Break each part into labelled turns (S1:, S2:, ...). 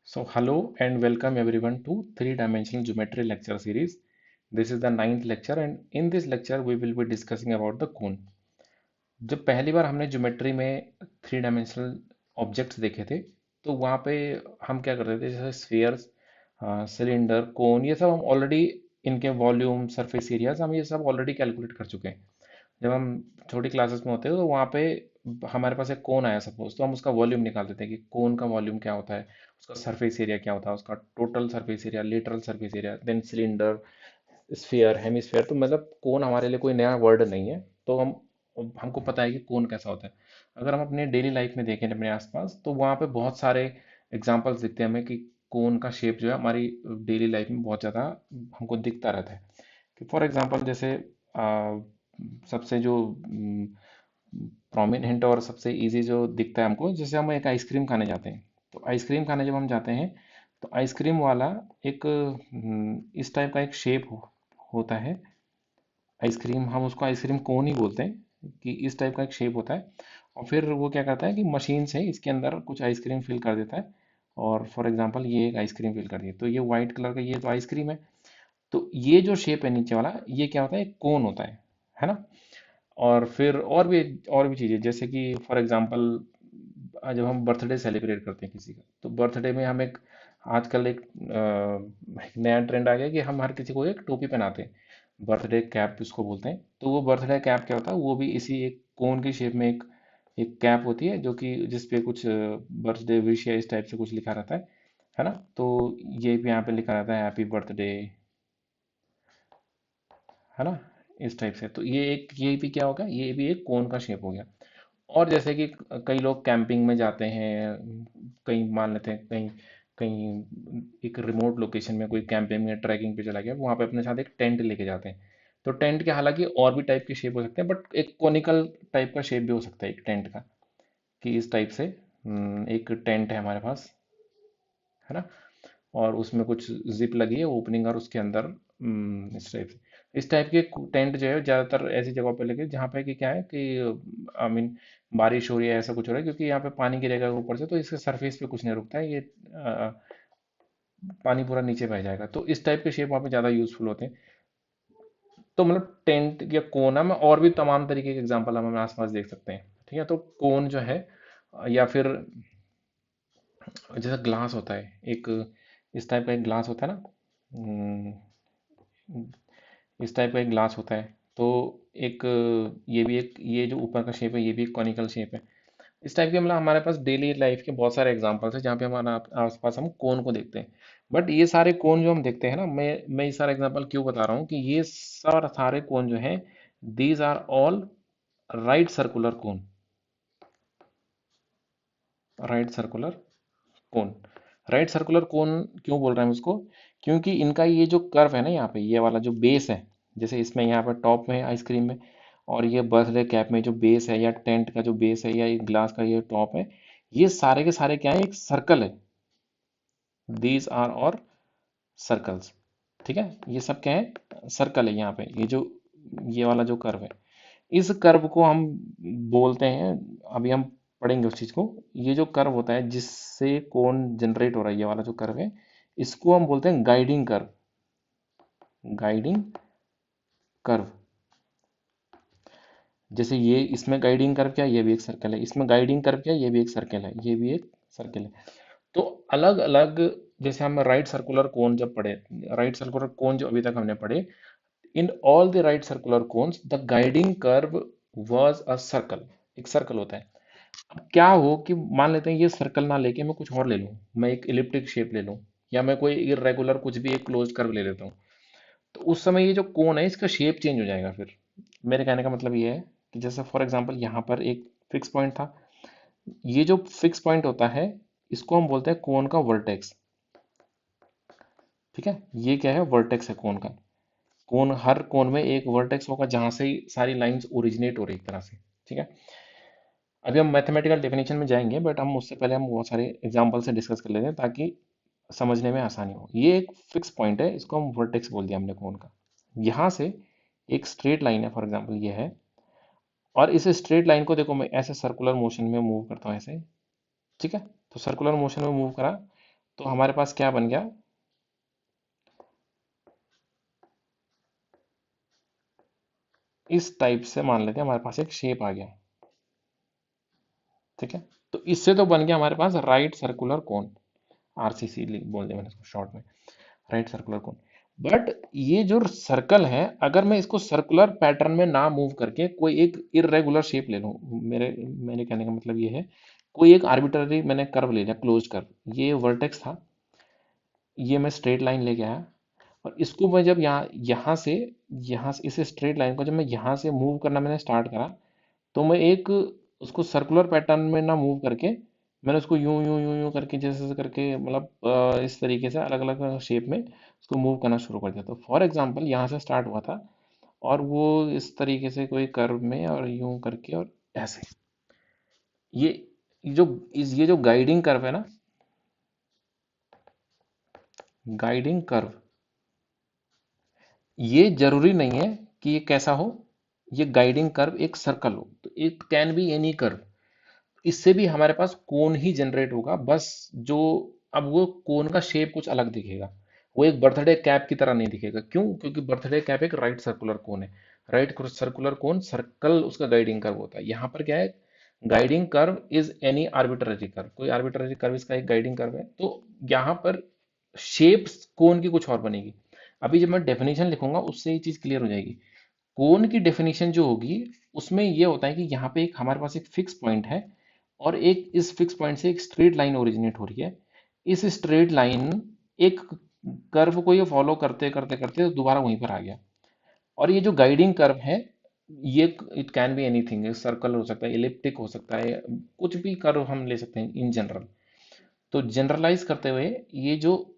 S1: So, hello and welcome everyone to three-dimensional geometry lecture series. This is the ninth lecture, and in this lecture we will be discussing about the cone. जब पहली बार हमने geometry में three dimensional objects देखे थे, तो वहाँ पे हम क्या करते थे, जैसे स्फीयर्स, सिलेंडर, कोन, ये सब हम ऑलरेडी इनके वॉल्यूम, सरफेस एरियाज हम ये सब ऑलरेडी कैलकुलेट कर चुके हैं। जब हम छोटी क्लासेस में होते हैं तो वहाँ पे हमारे पास एक कोन आया सपोज, तो हम उसका वॉल्यूम निकाल देते हैं कि कोन का वॉल्यूम क्या होता है, उसका सरफेस एरिया क्या होता है, उसका total surface area, lateral surface area, then cylinder, sphere, hemisphere. तो मतलब कोन हमारे लिए कोई नया वर्ड नहीं है। तो हमको पता है कि कोन कैसा होता है। अगर हम अपने डेली लाइफ में देखें अपने आसपास, तो वहाँ पे बहुत सारे एग्जांपल्स दिखते हैं हमें कि कोन का शेप जो है हमारी डेली लाइफ में बहुत ज़्यादा हमको दिखता रहता है। कि फॉर एग्जांपल जैसे सबसे जो प्रोमिनेंट और सबसे इजी जो दिखता है हमको, जैसे हम एक आइसक्रीम खाने जाते हैं। तो आइसक्रीम खाने जब हम जाते हैं, तो आइसक्रीम वाला एक इस टाइप का एक शेप होता है। आइसक्रीम, हम उसको आइसक्रीम कोन ही बोलते हैं कि इस टाइप का एक शेप होता है। और फिर वो क्या करता है कि मशीन से इसके अंदर कुछ आइसक्रीम फिल कर देता है। और फॉर एग्जांपल ये एक आइसक्रीम फिल कर दी, तो ये वाइट कलर का ये तो आइसक्रीम है। तो ये जो शेप है नीचे वाला, ये क्या होता है, एक कोन होता है ना। और फिर और भी चीज़ें, जैसे कि फॉर एग्जांपल जब हम बर्थडे सेलिब्रेट करते हैं किसी का, तो बर्थडे में हम एक आजकल एक नया ट्रेंड आ गया कि हम हर किसी को एक टोपी पहनाते हैं। बर्थडे कैप उसको बोलते हैं। तो वो बर्थडे कैप क्या होता है, वो भी इसी एक कोन की शेप में एक एक कैप होती है, जो कि जिस पे कुछ बर्थडे विश या इस टाइप से कुछ लिखा रहता है ना। तो ये भी यहाँ पे लिखा रहता है हैप्पी बर्थडे, है ना, इस टाइप से। तो ये भी क्या हो गया, ये भी एक कोन का शेप हो गया। और जैसे कि कई लोग कैंपिंग में जाते हैं, कहीं मान लेते हैं कहीं कहीं एक रिमोट लोकेशन में कोई कैंपिंग में ट्रैकिंग पे चला गया, वहाँ पे अपने साथ एक टेंट लेके जाते हैं। तो टेंट के हालांकि और भी टाइप के शेप हो सकते हैं, बट एक कोनिकल टाइप का शेप भी हो सकता है एक टेंट का, कि इस टाइप से एक टेंट है हमारे पास, है ना। और उसमें कुछ जिप लगी है ओपनिंग, और उसके अंदर इस टाइप के टेंट जो है ज़्यादातर ऐसी जगहों पे लगे जहाँ पे कि क्या है कि आई मीन बारिश हो रही है, ऐसा कुछ हो रहा है, क्योंकि यहाँ पे पानी गिरेगा ऊपर से, तो इसके सरफेस पे कुछ नहीं रुकता है, ये पानी पूरा नीचे बह जाएगा। तो इस टाइप के शेप वहाँ पे ज़्यादा यूजफुल होते हैं। तो मतलब टेंट या कोना में और भी तमाम तरीके के एग्जाम्पल हम अपने आसपास देख सकते हैं। ठीक है, तो कोन जो है, या फिर जैसा ग्लास होता है एक, इस टाइप का एक ग्लास होता है ना। हम्म, इस टाइप का एक ग्लास होता है। तो एक ये भी एक, ये जो ऊपर का शेप है ये भी एक कॉनिकल शेप है। इस टाइप के मतलब हमारे पास डेली लाइफ के बहुत सारे एग्जांपल्स हैं जहाँ पे हमारा आसपास हम कोन को देखते हैं। बट ये सारे कोन जो हम देखते हैं ना, मैं ये सारे एग्जांपल क्यों बता रहा हूँ कि ये सारे कोन जो हैं, these are all right circular cone. Right circular cone. Right circular cone क्यों बोल रहे हैं हम उसको, क्योंकि इनका ये जो कर्व है ना, यहाँ पे ये वाला जो बेस है, जैसे इसमें यहाँ पर टॉप में आइसक्रीम में, और ये बर्थडे कैप में जो बेस है, या टेंट का जो बेस है, या ग्लास का ये टॉप है, ये सारे के सारे क्या है, एक सर्कल है। दीज आर और सर्कल्स। ठीक है, ये सब क्या है, सर्कल है। यहाँ पे ये जो ये वाला जो कर्व है, इस कर्व को हम बोलते हैं, अभी हम पढ़ेंगे उस चीज को। ये जो कर्व होता है जिससे कोण जनरेट हो रहा है, ये वाला जो कर्व है, इसको हम बोलते हैं गाइडिंग कर्व। Guiding curve. जैसे ये इसमें गाइडिंग कर्व क्या है, ये भी एक सर्कल है, इसमें गाइडिंग कर्व क्या है, ये भी एक सर्कल है, ये भी एक सर्कल है। तो अलग अलग, जैसे हम राइट सर्कुलर कोन जब पढ़े, राइट सर्कुलर कोन जो अभी तक हमने पढ़े, in all the right circular cones the guiding curve was a circle. एक सर्कल होता है। अब क्या हो कि मान लेते हैं ये सर्कल ना लेके मैं कुछ और ले लूं, मैं एक इलिप्टिक शेप ले लूं, या मैं कोई इरेगुलर कुछ भी एक क्लोज कर्व ले लेता हूँ। तो उस समय ये जो कोन है इसका शेप चेंज हो जाएगा फिर। मेरे कहने का मतलब ये है कि जैसे फॉर एग्जांपल यहाँ पर एक फिक्स पॉइंट था, ये जो फिक्स पॉइंट होता है, इसको हम बोलते हैं कोन का वर्टेक्स। ठीक है, ये क्या है, वर्टेक्स है कोन का। कोन, हर कोन में एक वर्टेक्स होगा जहां से ही सारी लाइंस ओरिजिनेट हो रही एक तरह से। ठीक है, अभी हम मैथमेटिकल डेफिनेशन में जाएंगे, बट हम उससे पहले हम बहुत सारे एग्जांपल से डिस्कस कर लेते हैं ताकि समझने में आसानी हो। ये एक फिक्स पॉइंट है, इसको हम वर्टेक्स बोल दिया हमने कोन का। यहाँ से एक स्ट्रेट लाइन है, फॉर एग्जांपल ये है, और इस स्ट्रेट लाइन को देखो, मैं ऐसे सर्कुलर मोशन में मूव करता हूँ ऐसे। ठीक है, तो सर्कुलर मोशन में मूव करा, तो हमारे पास क्या बन गया, इस टाइप से मान लेते हैं हमारे पास एक शेप आ गया। ठीक है, तो इससे तो बन गया हमारे पास राइट सर्कुलर कोन, आरसीसी बोल दिया मैंने इसको शॉर्ट में, राइट सर्कुलर कोन। बट ये जो सर्कल है, अगर मैं इसको सर्कुलर पैटर्न में ना मूव करके कोई एक इरेगुलर शेप ले लूं, मेरे मेरे कहने का मतलब ये है, कोई एक आर्बिट्ररी मैंने कर्व ले लिया, क्लोज कर्व, ये वर्टेक्स था, ये मैं स्ट्रेट लाइन लेके आया, और इसको मैं जब यहाँ से इस स्ट्रेट लाइन को जब मैं यहाँ से मूव करना मैंने स्टार्ट करा, तो मैं एक उसको सर्कुलर पैटर्न में ना मूव करके मैंने उसको यूं यूं यूं यूं करके जैसे करके मतलब इस तरीके से अलग अलग शेप में उसको मूव करना शुरू कर दिया। तो फॉर एग्जांपल यहाँ से स्टार्ट हुआ था और वो इस तरीके से कोई कर्व में और यूं करके और ऐसे, ये ये जो गाइडिंग कर्व है ना, गाइडिंग कर्व, ये जरूरी नहीं है कि ये कैसा हो, ये गाइडिंग कर्व एक सर्कल हो, तो it can be any curve. इससे भी हमारे पास कोन ही जनरेट होगा बस, जो अब वो कोन का शेप कुछ अलग दिखेगा, वो एक बर्थडे कैप की तरह नहीं दिखेगा। क्यों? क्योंकि बर्थडे कैप एक राइट सर्कुलर कोन है, राइट सर्कुलर कोन सर्कल उसका गाइडिंग कर्व होता है। यहाँ पर क्या है, guiding curve is any arbitrary curve, कोई आर्बिट्ररी कर्व इसका एक गाइडिंग कर्व है। तो यहाँ पर शेप्स कोन की कुछ और बनेगी। अभी जब मैं डेफिनेशन लिखूंगा उससे ये चीज क्लियर हो जाएगी। कोन की डेफिनेशन जो होगी उसमें ये होता है कि यहाँ पे एक हमारे पास एक फिक्स पॉइंट है, और एक इस फिक्स पॉइंट से एक स्ट्रेट लाइन ओरिजिनेट हो रही है। इस स्ट्रेट लाइन एक कर्व को ये फॉलो करते करते करते दोबारा वहीं पर आ गया। और ये जो गाइडिंग कर्व है, ये it can be anything, circle हो सकता है, इलिप्टिक हो सकता है, कुछ भी कर्व हम ले सकते हैं इन जनरल। तो जनरलाइज करते हुए, ये जो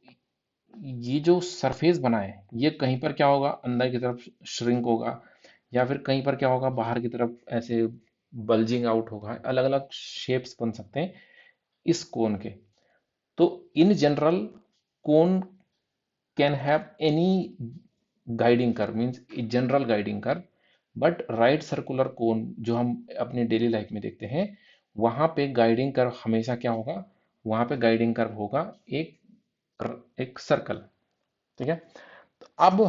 S1: ये जो सरफेस बना है, ये कहीं पर क्या होगा, अंदर की तरफ श्रिंक होगा, या फिर कहीं पर क्या होगा, बाहर की तरफ ऐसे बल्जिंग आउट होगा, अलग अलग शेप्स बन सकते हैं इस कोन के। तो in general cone can have any guiding curve, means general guiding curve. But right circular कोन जो हम अपनी डेली लाइफ में देखते हैं, वहां पे गाइडिंग कर्व हमेशा क्या होगा, वहां पे गाइडिंग कर्व होगा एक सर्कल। ठीक है, तो अब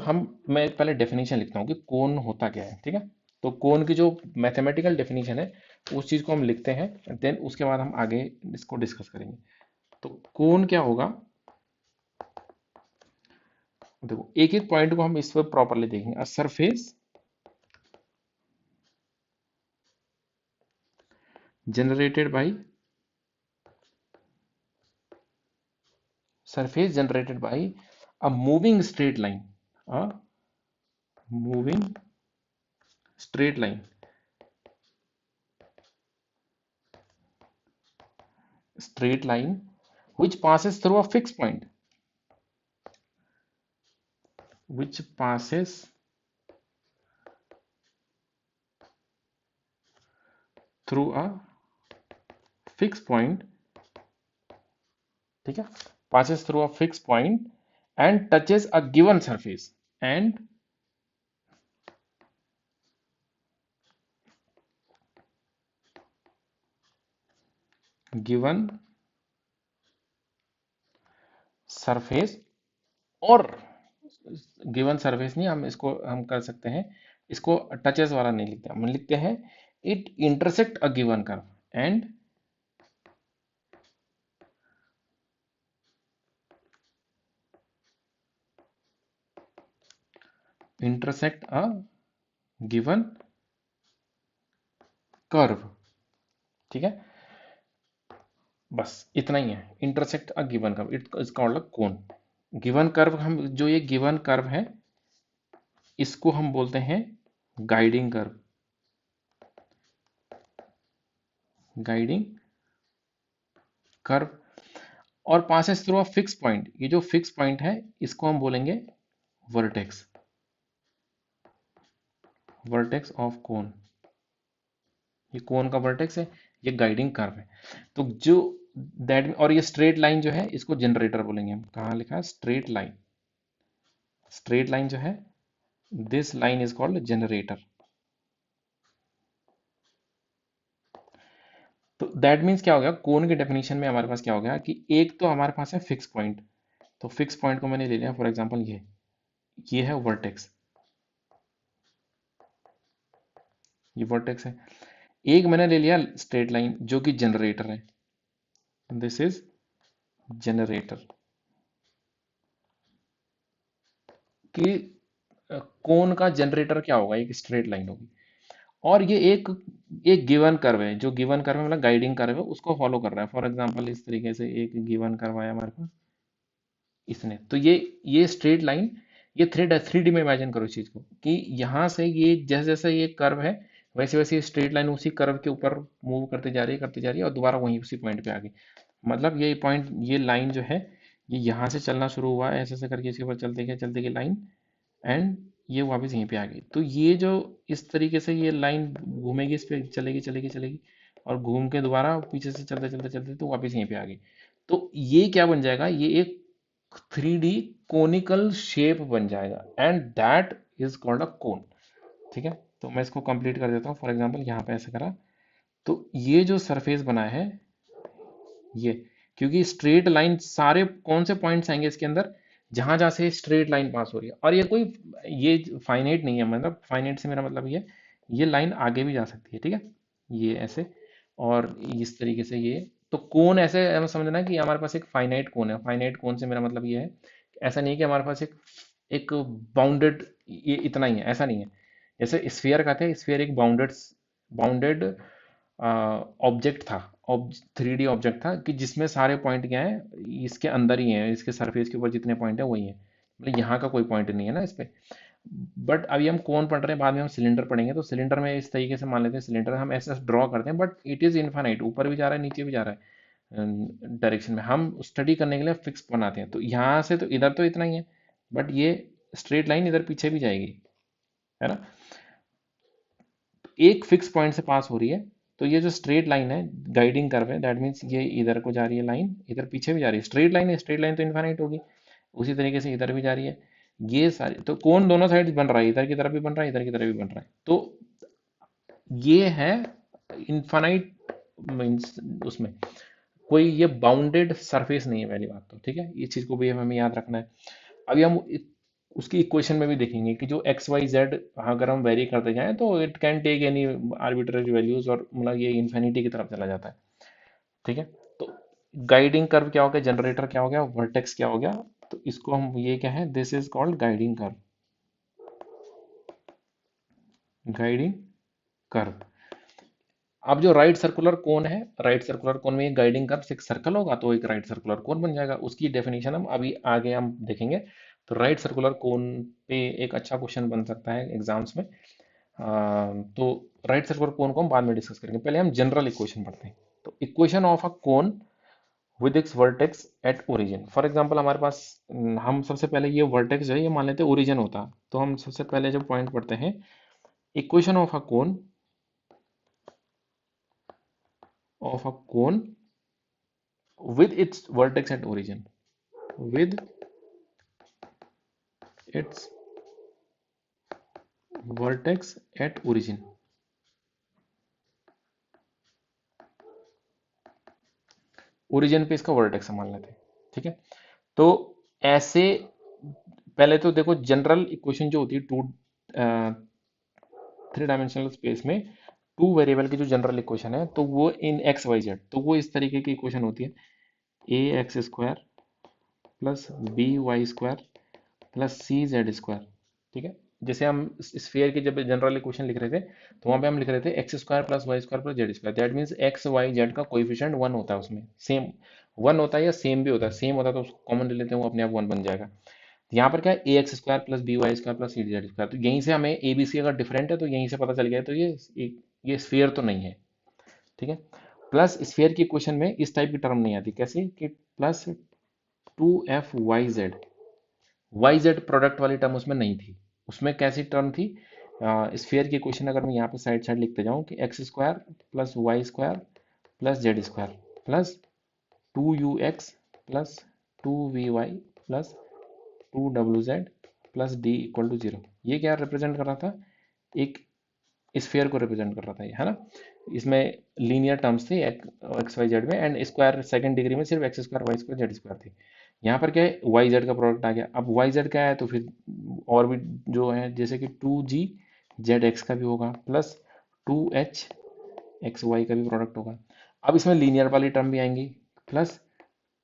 S1: मैं पहले डेफिनेशन लिखता हूँ कि कोन होता क्या है। ठीक है, तो कोन की जो मैथमेटिकल डेफिनेशन है उस चीज को हम लिखते हैं, देन उसके बाद हम आगे इसको डिस्कस करेंगे। तो कोन क्या होगा, देखो एक एक पॉइंट को हम इस पर प्रॉपरली देखेंगे। Surface generated by surface generated by a moving straight line, a moving straight line, straight line which passes through a fixed point, which passes through a fixed point। ठीक है, passes through a fixed point and touches a given surface, and given surface, और given surface नहीं, हम इसको हम कर सकते हैं, इसको टचेस वाला नहीं लिखते, हम लिखते हैं it intersect a given curve and intersect a given curve. ठीक है, बस इतना ही है, intersect a given curve, it called cone. Given curve, हम जो ये गिवन कर्व है इसको हम बोलते हैं गाइडिंग कर्व, गाइडिंग कर्व। और passes through a fix point, ये जो फिक्स पॉइंट है इसको हम बोलेंगे वर्टेक्स, वर्टेक्स ऑफ कोन। ये कोन का वर्टेक्स है, ये गाइडिंग कर्व है। तो जो दैट, और ये स्ट्रेट लाइन जो है इसको जनरेटर बोलेंगे हम। कहाँ लिखा है स्ट्रेट लाइन, स्ट्रेट लाइन जो है, this line is called generator. तो दैट मीन्स क्या हो गया, कोन के डेफिनेशन में हमारे पास क्या हो गया कि एक तो हमारे पास है फिक्स पॉइंट, तो फिक्स पॉइंट को मैंने ले लिया फॉर एग्जांपल ये है वर्टेक्स, ये वर्टेक्स है। एक मैंने ले लिया स्ट्रेट लाइन जो कि जनरेटर है, दिस इज जनरेटर, कि कोन का जनरेटर क्या होगा, एक स्ट्रेट लाइन होगी। और ये एक गिवन कर्व है, जो गिवन कर्व है मतलब गाइडिंग कर्व है, उसको फॉलो कर रहा है। फॉर एग्जांपल इस तरीके से एक गिवन कर्व आया हमारे पास इसने, तो ये स्ट्रेट लाइन, ये थ्री डी में इमेजिन करो इस चीज को, कि यहाँ से ये जैसे जैसे ये कर्व है, वैसे वैसे ये स्ट्रेट लाइन उसी कर्व के ऊपर मूव करती जा रही है, करती जा रही है, और दोबारा वहीं उसी पॉइंट पे आ गई। मतलब ये पॉइंट, ये लाइन जो है, ये यहाँ से चलना शुरू हुआ है, ऐसे ऐसे करके इसके ऊपर चलते गए लाइन, एंड ये वापस यहीं पे आ गई। तो ये जो इस तरीके से ये लाइन घूमेगी, इस पे चलेगी चलेगी चलेगी, और घूम के दोबारा पीछे से चलते चलते चलते तो वापस यहीं पे आ गई। तो ये क्या बन जाएगा, ये एक 3D कोनिकल शेप बन जाएगा, and that is called a cone. ठीक है, तो मैं इसको कंप्लीट कर देता हूँ। फॉर एग्जांपल यहाँ पे ऐसे करा, तो ये जो सरफेस बना है ये, क्योंकि स्ट्रेट लाइन सारे कौन से पॉइंट्स आएंगे इसके अंदर, जहां जहां से स्ट्रेट लाइन पास हो रही है, और ये कोई, ये फाइनाइट नहीं है, मतलब फाइनाइट से मेरा मतलब ये लाइन आगे भी जा सकती है। ठीक है, ये ऐसे, और इस तरीके से ये, तो कोन ऐसे हमें समझना है कि हमारे पास एक फाइनाइट कोन है। फाइनाइट कोन से मेरा मतलब ये है, ऐसा नहीं है कि हमारे पास एक एक बाउंडेड, ये इतना ही है, ऐसा नहीं है। जैसे स्फीयर कहते हैं, स्फीयर एक बाउंडेड बाउंडेड ऑब्जेक्ट था, 3D ऑब्जेक्ट था, कि जिसमें सारे पॉइंट क्या है, इसके अंदर ही है, इसके सरफेस के ऊपर जितने पॉइंट है वही है, मतलब यहाँ का कोई पॉइंट नहीं है ना इस पे। बट अभी हम कौन पढ़ रहे हैं, बाद में हम सिलेंडर पढ़ेंगे, तो सिलेंडर में इस तरीके से मान लेते हैं, सिलेंडर हम ऐसे ड्रॉ करते हैं, बट इट इज इनफाइनाइट, ऊपर भी जा रहा है नीचे भी जा रहा है डायरेक्शन में, हम स्टडी करने के लिए फिक्स बनाते हैं। तो यहाँ से तो इधर तो इतना ही है, बट ये स्ट्रेट लाइन इधर पीछे भी जाएगी, है ना, एक फिक्स पॉइंट से पास हो रही है। तो ये जो स्ट्रेट लाइन है, गाइडिंग कर्व है, दैट मीन्स ये इधर को जा रही है लाइन, इधर पीछे भी जा रही है, स्ट्रेट लाइन है, स्ट्रेट लाइन तो इनफाइनाइट होगी, उसी तरीके से इधर भी जा रही है। ये सारी तो कौन दोनों साइड बन रहा है, इधर की तरफ भी बन रहा है, इधर की तरफ भी बन रहा है, तो ये है इनफाइनाइट मीन्स, उसमें कोई ये बाउंडेड सरफेस नहीं है, पहली बात तो। ठीक है, ये चीज को भी हमें याद रखना है। अभी हम उसकी इक्वेशन में भी देखेंगे कि जो एक्स वाई जेड अगर हम वेरी करते जाएं, तो it can take any arbitrary values, और मतलब ये इन्फिनिटी की तरफ चला जाता है। ठीक है, तो गाइडिंग कर्व क्या हो गया, जनरेटर क्या हो गया, वर्टेक्स क्या हो गया, तो इसको हम, ये क्या है, this is called guiding curve, guiding curve. अब जो राइट सर्कुलर कोन है, राइट सर्कुलर कोन में एक गाइडिंग कर्व से एक सर्कल होगा, तो एक राइट सर्कुलर कोन बन जाएगा। उसकी डेफिनेशन हम अभी आगे हम देखेंगे। तो राइट सर्कुलर कोन पे एक अच्छा क्वेश्चन बन सकता है एग्जाम्स में। तो राइट सर्कुलर कोन को हम बाद में डिस्कस करेंगे, पहले हम जनरल इक्वेशन पढ़ते हैं। तो equation of a cone with its vertex at origin. For example हमारे पास हम सबसे पहले ये वर्टेक्स जो है, ये मान लेते हैं ओरिजिन होता, तो हम सबसे पहले जब पॉइंट पढ़ते हैं, equation of a cone with its vertex at origin, with its vertex at origin। Origin पे इसका वर्टेक्स मान लेते हैं। ठीक है, तो ऐसे पहले तो देखो, जनरल इक्वेशन जो होती है टू थ्री डायमेंशनल स्पेस में टू वेरिएबल की जो जनरल इक्वेशन है, तो वो इन एक्स वाई जेड, तो वो इस तरीके की इक्वेशन होती है, ए x square plus B Y square plus सी जेड स्क्वायर। ठीक है, जैसे हम स्फीयर की जब जनरल इक्वेशन लिख रहे थे, तो वहां पे हम लिख रहे थे x square plus y square plus z square, that means x Y Z का कोएफिशिएंट वन होता है, उसमें सेम वन होता है, या सेम भी होता है, सेम होता है तो उसको कॉमन ले लेते हैं, वो अपने आप वन बन जाएगा। यहाँ पर क्या है, ए x square plus B Y square plus सी जेड स्क्वायर, तो यहीं से हमें ए बी सी अगर डिफरेंट है तो यहीं से पता चल गया, तो ये स्फीयर तो नहीं है। ठीक है, प्लस स्फीयर की इक्वेशन में इस टाइप की टर्म नहीं आती, कैसे कि plus two F Y z, y z product वाली टर्म उसमें नहीं थी। उसमें कैसी टर्म थी, स्फीयर की इक्वेशन अगर मैं यहाँ पे साइड साइड लिखते जाऊँ कि x square plus y square plus z square plus two you x plus two v y plus two W Z plus D equal to zero, ये क्या रिप्रेजेंट कर रहा था, एक स्फीयर को रिप्रेजेंट कर रहा था ये, है ना। इसमें लीनियर टर्म्स थे एक्स वाई जेड में, एंड स्क्वायर सेकंड डिग्री में सिर्फ x square y square z square थी। यहाँ पर क्या है, वाई जेड का प्रोडक्ट आ गया। अब वाई जेड क्या है, तो फिर और भी जो है, जैसे कि टू जी जेड एक्स का भी होगा, plus two H x y का भी प्रोडक्ट होगा। अब इसमें लीनियर वाली टर्म भी आएंगी, plus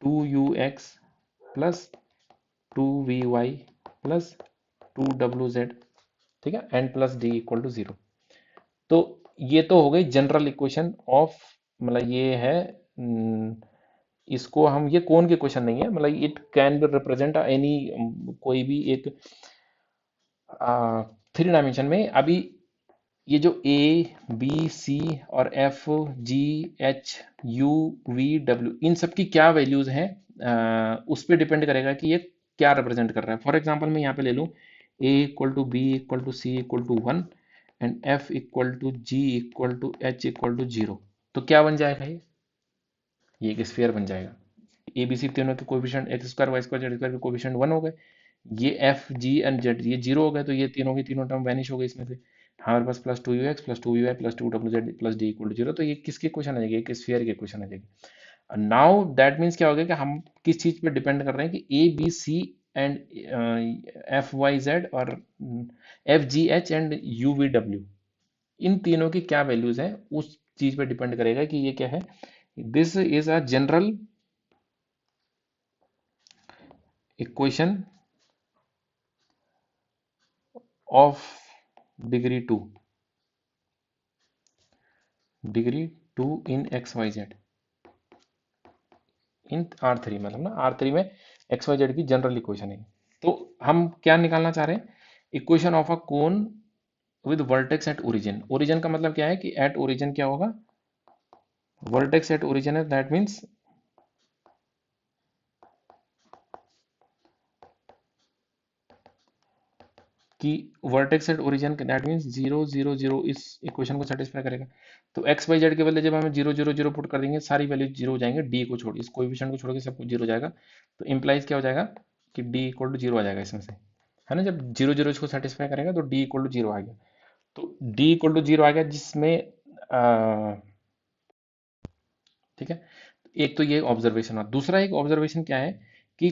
S1: two you x plus two v y plus two W z, ठीक है, and plus D equal to zero. तो ये तो हो गई जनरल इक्वेशन ऑफ, मतलब ये है इसको हम, ये कौन की क्वेश्चन नहीं है, मतलब it can be represent any, कोई भी एक थ्री डायमेंशन में। अभी ये जो ए बी सी और F G H U V W, इन सब की क्या वैल्यूज हैं, उस पर डिपेंड करेगा कि ये क्या रिप्रेजेंट कर रहा है। फॉर एग्जांपल मैं यहाँ पे ले लूँ A equal to B equal to C equal to one and F equal to G equal to H equal to zero, तो क्या बन जाएगा ये एक स्फीयर बन जाएगा। ए बी सी तीनों के coefficient x square y square z square के कोएफिशिएंट वन हो गए, ये एफ जी एंड जेड ये जीरो हो गए, तो ये तीनों की तीनों टर्म वैनिश हो गई इसमें से। हमारे पास plus two you x plus two U Y plus two W Z plus D equal to zero, तो ये किसके क्वेश्चन आ जाएगी, एक स्फीयर के क्वेश्चन आ जाएगी। नाउ दैट मीन्स क्या हो गया कि हम किस चीज पे डिपेंड कर रहे हैं कि A B C and F Y Z और F G H and U V W, इन तीनों की क्या वैल्यूज हैं उस चीज पे डिपेंड करेगा कि ये क्या है। This is a general equation of degree two, degree two in x Y z, in R three, मतलब ना आर थ्री में एक्स वाई जेड की जनरल इक्वेशन है। तो हम क्या निकालना चाह रहे हैं, equation of a cone with vertex at origin. Origin का मतलब क्या है कि एट ओरिजिन क्या होगा, वर्टेक्स एट ओरिजिन है, दैट मीन्स कि vertex at origin, that means zero zero zero, इस इक्वेशन को सेटिस्फाई करेगा। तो एक्स वाई जेड के बदले जब हमें जीरो जीरो जीरो पुट कर देंगे, सारी वैल्यू जीरो हो जाएंगे, डी को छोड़, इस कोएफिशिएंट को छोड़ के सब कुछ जीरो हो जाएगा। तो इंप्लाइज क्या हो जाएगा कि डी इक्वल टू जीरो आ जाएगा इसमें से, है ना। जब जीरो जीरो इसको सेटिस्फाई करेगा तो डी इक्वल टू जीरो आ गया। तो डी इक्वल टू जीरो आ गया, जिसमें ठीक है। एक तो ये ऑब्जर्वेशन, और दूसरा एक ऑब्जर्वेशन क्या है कि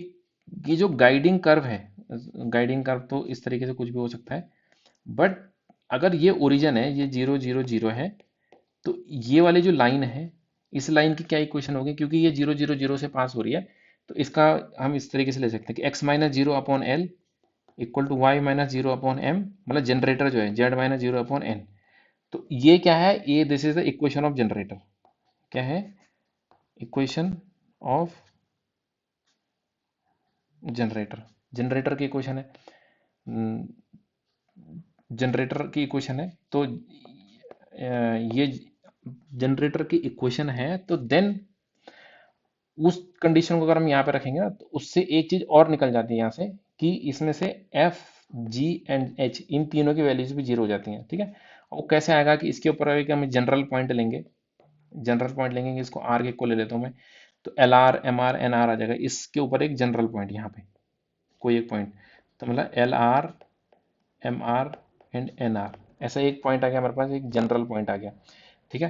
S1: ये जो गाइडिंग कर्व है, गाइडिंग कर्व तो इस तरीके से कुछ भी हो सकता है, बट अगर ये ओरिजिन है, ये जीरो जीरो जीरो है, तो ये वाली जो लाइन है, इस लाइन की क्या इक्वेशन होगी, क्योंकि ये जीरो जीरो जीरो से पास हो रही है, तो इसका हम इस तरीके से ले सकते हैं कि x minus zero upon l equal to y minus zero upon m, मतलब जनरेटर जो है z minus zero upon n. तो ये क्या है, ये this is the equation of generator, क्या है, इक्वेशन ऑफ जनरेटर, जनरेटर की इक्वेशन है, जनरेटर की इक्वेशन है। तो ये जनरेटर की इक्वेशन है, तो देन उस कंडीशन को अगर हम यहाँ पे रखेंगे ना, तो उससे एक चीज और निकल जाती है यहाँ से, कि इसमें से F g and H in तीनों की वैल्यूज भी जीरो हो जाती हैं, ठीक है। और वो कैसे आएगा कि इसके ऊपर है कि हम जनरल पॉइंट लेंगे, जनरल पॉइंट लेंगे, इसको आर के को ले लेता हूँ मैं, तो L R M R N R आ जाएगा, इसके ऊपर एक जनरल पॉइंट यहाँ पे कोई एक पॉइंट, तो मतलब l R M r and n r, ऐसा एक पॉइंट आ गया हमारे पास, एक जनरल पॉइंट आ गया, ठीक है।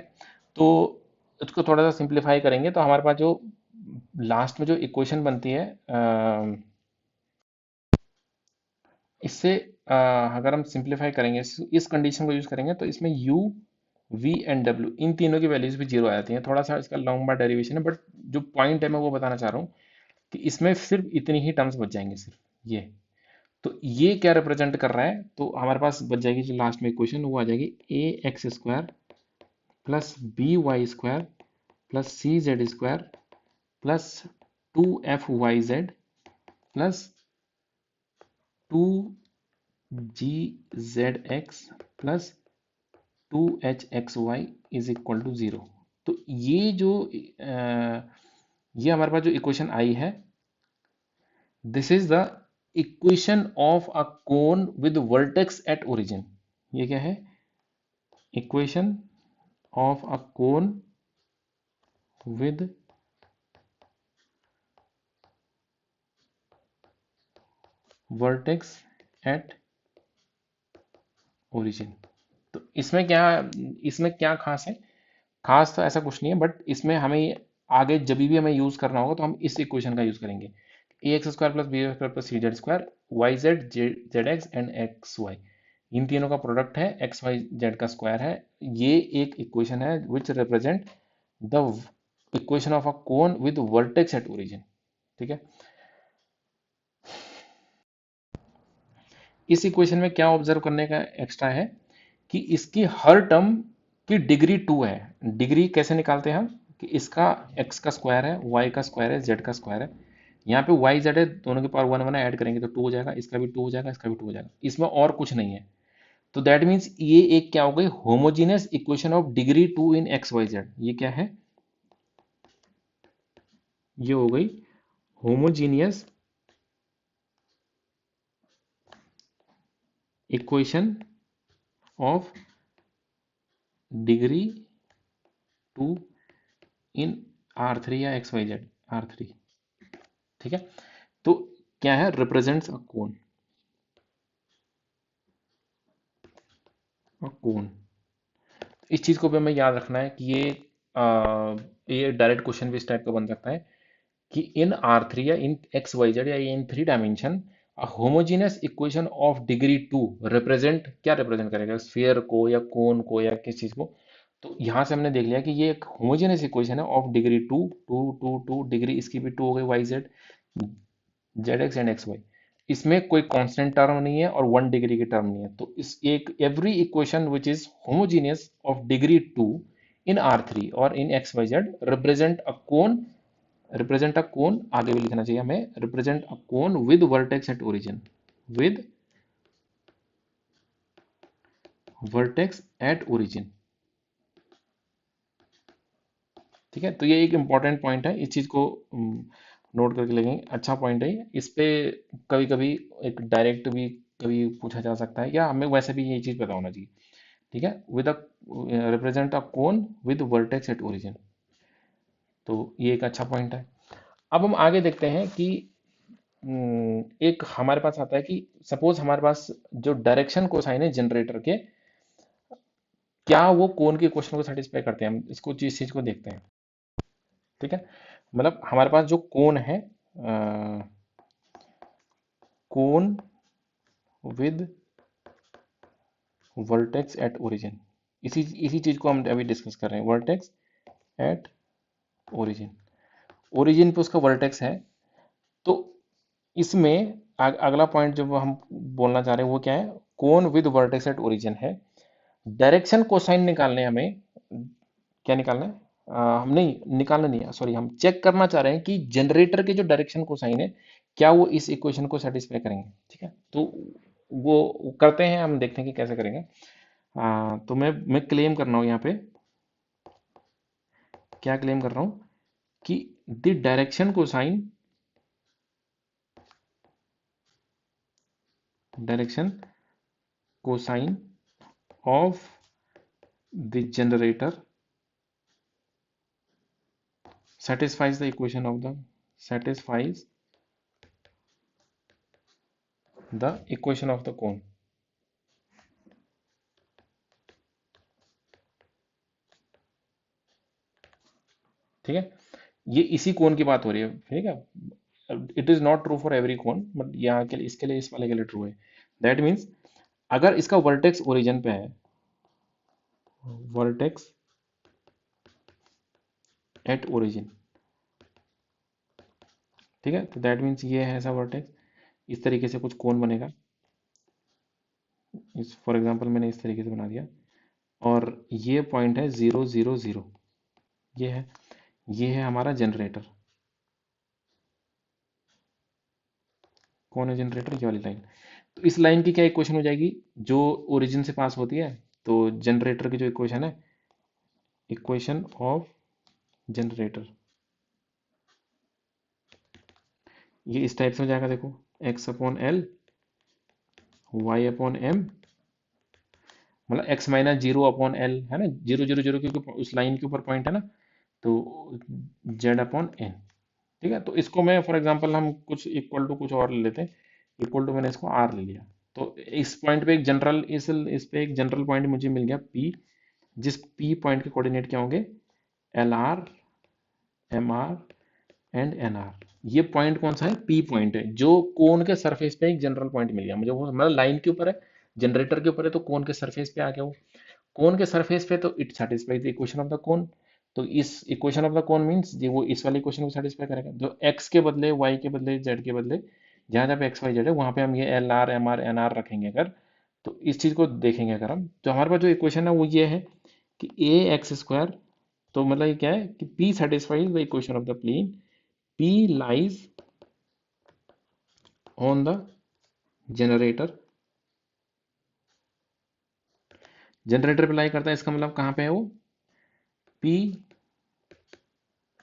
S1: तो इसको थोड़ा सा सिंप्लीफाई करेंगे तो हमारे पास जो लास्ट में जो इक्वेशन बनती है, इससे अगर हम सिंप्लीफाई करेंगे, इस कंडीशन को यूज करेंगे, तो इसमें u v एंड w इन तीनों की वैल्यूज भी जीरो आ जाती हैं। थोड़ा सा इसका लंबा डेरिवेशन है, बट जो पॉइंट है मैं वो बताना चाह रहा हूँ कि इसमें सिर्फ इतनी ही टर्म्स बच जाएंगे, सिर्फ ये। तो ये क्या रिप्रेजेंट कर रहा है, तो हमारे पास बच जाएगी जो लास्ट में इक्वेशन, वो आ जाएगी A x square plus B Y square plus C Z square plus two F Y Z plus two G Z x plus two H x Y is equal to zero. तो ये जो ये हमारे पास जो equation आई है, this is the equation of a cone with vertex at origin. ये क्या है, equation of a cone with vertex at origin. तो इसमें क्या खास है? खास तो ऐसा कुछ नहीं है, बट इसमें हमें आगे जब भी हमें यूज करना होगा तो हम इस इक्वेशन का यूज करेंगे। A x square plus B square plus C Z square Y Z Z x and x Y, इन तीनों का प्रोडक्ट है, एक्स वाई जेड का स्क्वायर है। ये एक इक्वेशन है which represent the equation of a cone with vertex at origin. ठीक है। इस इक्वेशन में क्या ऑब्जर्व करने का एक्स्ट्रा है कि इसकी हर टर्म की डिग्री 2 है। डिग्री कैसे निकालते हैं हम? कि इसका x का स्क्वायर है, y का स्क्वायर है, z का स्क्वायर है। यहाँ पे y z है, दोनों के पावर 1 1 ऐड करेंगे तो 2 हो जाएगा, इसका भी 2 हो जाएगा, इसका भी 2 हो जाएगा। इसमें और कुछ नहीं है। तो दैट मीन्स ये एक क्या हो गई? Homogeneous equation of degree 2 in x Y z. ये क्या है? ये हो गई homogeneous equation of degree 2 in R3 या एक्स वाई जेड R3। ठीक है। तो क्या है? रिप्रेजेंट्स अ कोन। कोन, इस चीज को भी हमें याद रखना है कि ये डायरेक्ट क्वेश्चन भी इस टाइप का बन सकता है कि इन R3 या इन एक्स वाई जेड या इन 3 dimension homogeneous equation of degree 2 represent, क्या रिप्रेजेंट करेगा? स्फीयर को या कोन को या किस चीज को? तो यहां से हमने देख लिया कि ये एक होमोजेनियस इक्वेशन है ऑफ डिग्री 2 2 2 2 डिग्री, इसकी भी 2 हो गई, y Z Z x and x y. इसमें कोई कांस्टेंट टर्म नहीं है और 1 डिग्री की टर्म नहीं है। तो इस एक every equation which is homogeneous of degree 2 in R3 और in x Y z represent a cone. Represent a cone आगे भी लिखना चाहिए हमें, represent a cone with vertex at origin, with vertex at origin. ठीक है। तो ये एक इंपॉर्टेंट पॉइंट है, इस चीज को नोट करके लगेंगे। अच्छा पॉइंट है ये। इस पे कभी कभी एक डायरेक्ट भी कभी पूछा जा सकता है, या हमें वैसे भी ये चीज पता होना चाहिए। ठीक है। With a represent a cone with vertex at origin. तो ये एक अच्छा पॉइंट है। अब हम आगे देखते हैं कि एक हमारे पास आता है कि सपोज हमारे पास जो डायरेक्शन कोसाइन है जनरेटर के, क्या वो कोन के क्वेश्चन को सेटिस्फाई करते हैं? हम इसको इस चीज को देखते हैं। ठीक है। मतलब हमारे पास जो कोन है, कोन विद वर्टेक्स एट ओरिजिन, इसी इसी चीज को हम अभी डिस्कस कर रहे हैं, वर्टेक्स एट ओरिजिन। ओरिजिन पे उसका वर्टेक्स है। तो इसमें अगला पॉइंट जो हम बोलना चाह रहे हैं वो क्या है? कोन विद वर्टेक्स एट ओरिजिन है। डायरेक्शन कोसाइन निकालने हैं हमें। क्या निकालना है? हम नहीं निकालना नहीं है, सॉरी, हम चेक करना चाह रहे हैं कि जनरेटर के जो डायरेक्शन कोसाइन है क्या वो इस इक्वेशन को सेटिस्फाई करेंगे। ठीक है। तो वो करते हैं, हम देखते हैं कि कैसे करेंगे। तो मैं क्लेम कर रहा हूँ यहाँ पे, क्या क्लेम कर रहा हूँ कि the direction cosine of the generator satisfies the equation of the satisfies the equation of the cone। ठीक है। ये इसी कोन की बात हो रही है। ठीक है। It is not true for every cone, but यहाँ के लिए, इसके लिए, इस वाले के लिए ट्रू है। दैट मीन्स अगर इसका वर्टेक्स ओरिजिन पे है, वर्टेक्स एट ओरिजिन, ठीक है, तो दैट मीन्स ये है ऐसा वर्टेक्स, इस तरीके से कुछ कोन बनेगा। इस फॉर एग्जांपल मैंने इस तरीके से बना दिया, और ये पॉइंट है 0 0 0। ये है हमारा जनरेटर। कौन है जनरेटर? ये वाली लाइन। तो इस लाइन की क्या इक्वेशन हो जाएगी जो ओरिजिन से पास होती है? तो जनरेटर की जो इक्वेशन है, इक्वेशन ऑफ जनरेटर, ये इस टाइप से हो जाएगा। देखो, x upon l, y upon m, मतलब x minus zero upon l, है ना, जीरो जीरो जीरो, क्योंकि उस लाइन के ऊपर पॉइंट है ना, तो जेड अपॉन एन। ठीक है। तो इसको मैं फॉर एग्जांपल हम कुछ इक्वल टू कुछ और ले लेते हैं। इक्वल टू मैंने इसको आर ले लिया। तो इस पॉइंट पे एक जनरल इस पे एक जनरल पॉइंट मुझे मिल गया P, जिस P पॉइंट के कोऑर्डिनेट क्या होंगे, LR, MR एंड NR। ये पॉइंट कौन सा है, P पॉइंट है, जो कोन के सरफेस पे एक जनरल पॉइंट मिल गया मुझे। वो मतलब लाइन के ऊपर है, जनरेटर के ऊपर है, तो कोन के सरफेस पे आ गया वो। कोन के सरफेस पे, तो it satisfies the equation of the कोन। तो इस equation of the cone means ये वो इस वाले इक्वेशन को सेटिस्फाई करेगा, जो x के बदले y के बदले z के बदले जहाँ जहाँ पे एक्स वाई जेड है वहाँ पे हम ये l R M R N r रखेंगे अगर, तो इस चीज़ को देखेंगे अगर हम, तो हमारे पास जो इक्वेशन है वो ये है कि ए एक्स स्क्वायर, तो मतलब ये क्या है कि P satisfies the equation of the plane, P lies on the generator, generator पे लाई करता है, इसका मतलब कहाँ पे है वो, P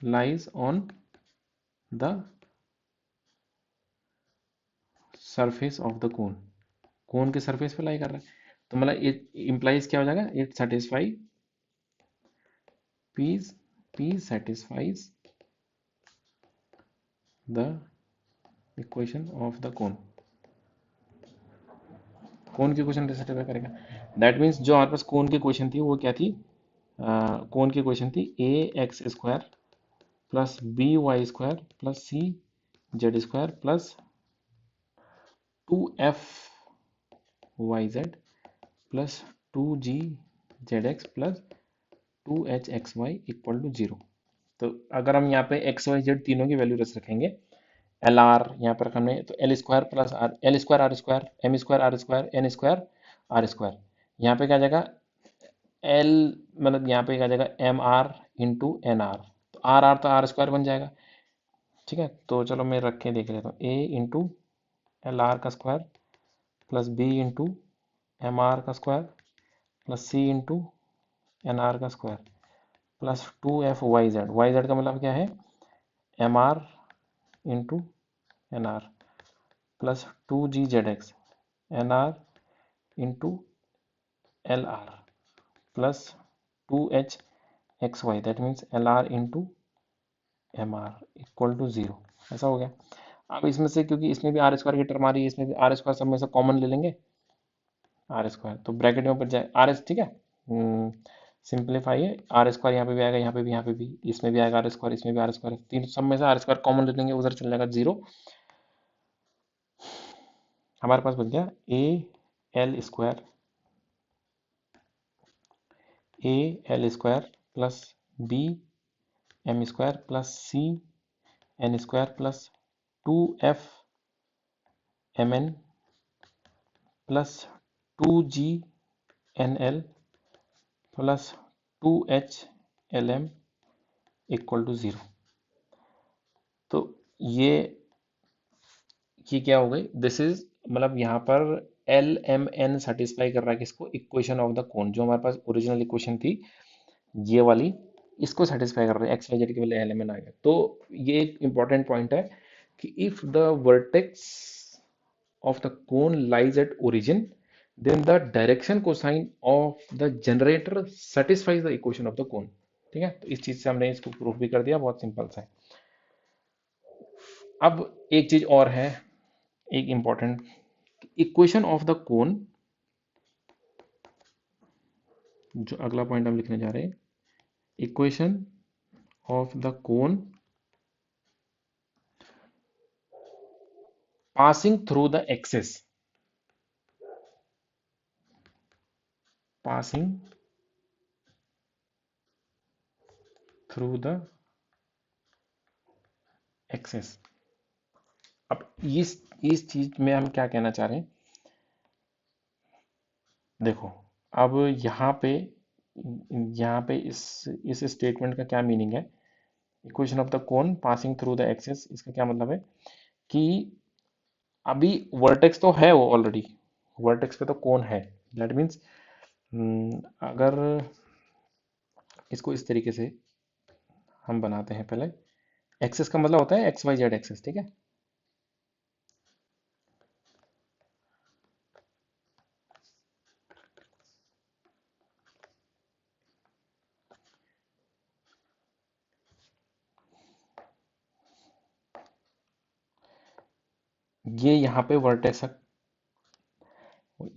S1: lies on the surface of the cone, कोन के सरफेस पे लाई कर रहा है। तो मतलब इट इम्प्लाइज क्या हो जाएगा, it satisfy P P satisfies the equation of the cone, कोन की इक्वेशन सेटिस्फाई करेगा। दैट मीन्स जो हमारे पास कोन की इक्वेशन थी वो क्या थी, कोन की इक्वेशन थी a x square plus B Y square plus C Z square plus 2f y Z plus 2g z x plus 2h x y equal to 0। तो अगर हम यहाँ पे एक्स वाई जेड तीनों की वैल्यू रख रखेंगे, एल आर यहाँ पर हमने, तो l square plus r, l square r square, m square r square, n square r square, यहाँ पे क्या आ जाएगा एल, मतलब यहाँ पे क्या आ जाएगा m r into n r, तो आर आर तो आर स्क्वायर बन जाएगा। ठीक है, तो चलो मैं रख के देख लेता हूँ, ए इंटू एल आर का square plus b into m r का square plus c into n r का square plus 2f y Z का मतलब क्या है, m r into n r plus 2g z x n r into l r plus 2h x y, that means l r into m r equal to 0। ऐसा हो गया। अब इसमें से क्योंकि इसमें भी आर स्क्वायर की टर्म आ रही है, इसमें भी आर स्क्वायर सब में से कॉमन ले लेंगे, आर स्क्वायर तो ब्रैकेट में बच जाए आर एस, ठीक है। सिंप्लीफाई है, आर स्क्वायर यहाँ पे भी आएगा, यहाँ पे भी, यहाँ पे भी, इसमें भी आएगा आर स्क्वायर, इसमें भी आर स्क्वायर, तीन सब में से आर स्क्वायर कॉमन ले लेंगे, उधर चल जाएगा 0। हमारे पास बच गया a l square, a l square plus b m square plus c n square plus 2f m n plus 2g n l plus 2h l m equal to 0। तो ये ये क्या हो गई, दिस इज, मतलब यहाँ पर एल एम एन सेटिस्फाई कर रहा है किसको, इक्वेशन ऑफ द कोन, जो हमारे पास ओरिजिनल इक्वेशन थी ये वाली, इसको सेटिस्फाई कर रहा है, एक्स वाई जेड के बदले एल एम एन आ गया। तो ये एक इंपॉर्टेंट पॉइंट है कि if the vertex of the cone lies at origin, then the direction cosine of the generator satisfies the equation of the cone। ठीक है, तो इस चीज से हमने इसको प्रूफ भी कर दिया, बहुत सिंपल सा है। अब एक चीज और है, एक इंपॉर्टेंट, इक्वेशन ऑफ द कोन, जो अगला पॉइंट हम लिखने जा रहे हैं, equation of the cone passing through the axis, passing through the axis. अब इस चीज में हम क्या कहना चाह रहे हैं, देखो, अब यहाँ पे इस स्टेटमेंट का क्या मीनिंग है, equation of the cone passing through the axis, इसका क्या मतलब है कि अभी वर्टेक्स तो है वो ऑलरेडी, वर्टेक्स पे तो कोन है, दैट मीन्स अगर इसको इस तरीके से हम बनाते हैं, पहले एक्सिस का मतलब होता है एक्स वाई जेड एक्सिस, ठीक है। ये यहाँ पे वर्टेक्स,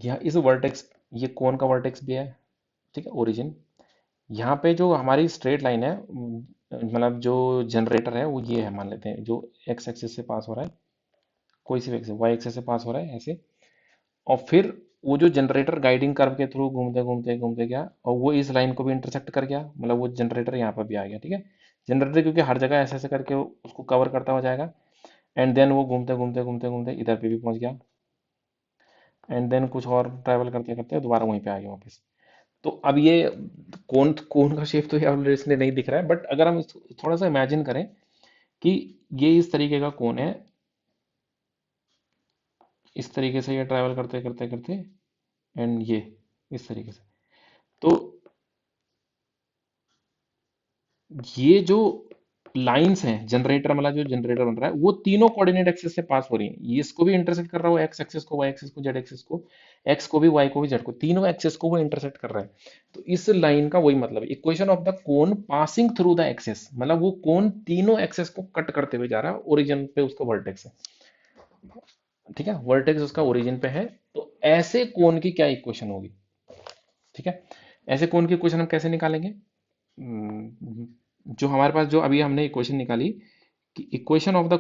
S1: यह इस वर्टेक्स, ये कोन का वर्टेक्स भी है, ठीक है, ओरिजिन। यहाँ पे जो हमारी स्ट्रेट लाइन है, मतलब जो जनरेटर है वो ये है, मान लेते हैं, जो एक्स एक्सिस से पास हो रहा है, कोई सी एक्सिस, वाई एक्सिस से पास हो रहा है ऐसे। और फिर वो जो जनरेटर गाइडिंग कर्व के थ्रू घूमते घूमते घूमते गया, और वो इस लाइन को भी इंटरसेक्ट कर गया, मतलब वो जनरेटर यहाँ पर भी आ गया, ठीक है। जनरेटर क्योंकि हर जगह ऐसे ऐसे करके उसको कवर करता हुआ जाएगा, एंड देन वो घूमते घूमते घूमते घूमते इधर पे भी पहुंच गया, एंड देन कुछ और ट्रैवल करते करते दोबारा वहीं पे आ गया वापस। तो अब ये कोन कोन का शेप तो ये इसलिए नहीं दिख रहा है, बट अगर हम थोड़ा सा इमेजिन करें कि ये इस तरीके का कोन है, इस तरीके से ये ट्रैवल करते करते करते, एंड ये इस तरीके से, तो ये जो लाइंस हैं, जनरेटर वाला जो जनरेटर बन रहा है वो तीनों कोऑर्डिनेट एक्सिस से पास हो रही हैं। ये इसको भी इंटरसेक्ट कर रहा है, एक्स एक्सिस को, वाई एक्सिस को, जेड एक्सिस को, एक्स को भी, वाई को भी, जेड को, तीनों एक्सिस को वो इंटरसेक्ट कर रहा है। तो इस लाइन का वही मतलब है, equation of the cone passing through the axis, मतलब वो कोन तीनों एक्सिस को कट करते हुए जा रहा है, ओरिजिन पे उसका वर्टेक्स है, ठीक है, वर्टेक्स उसका ओरिजिन पे है। तो ऐसे कोन की क्या इक्वेशन होगी, ठीक है। ऐसे कोन की इक्वेशन हम कैसे निकालेंगे? जो हमारे पास जो अभी हमने इक्वेशन निकाली कि equation of the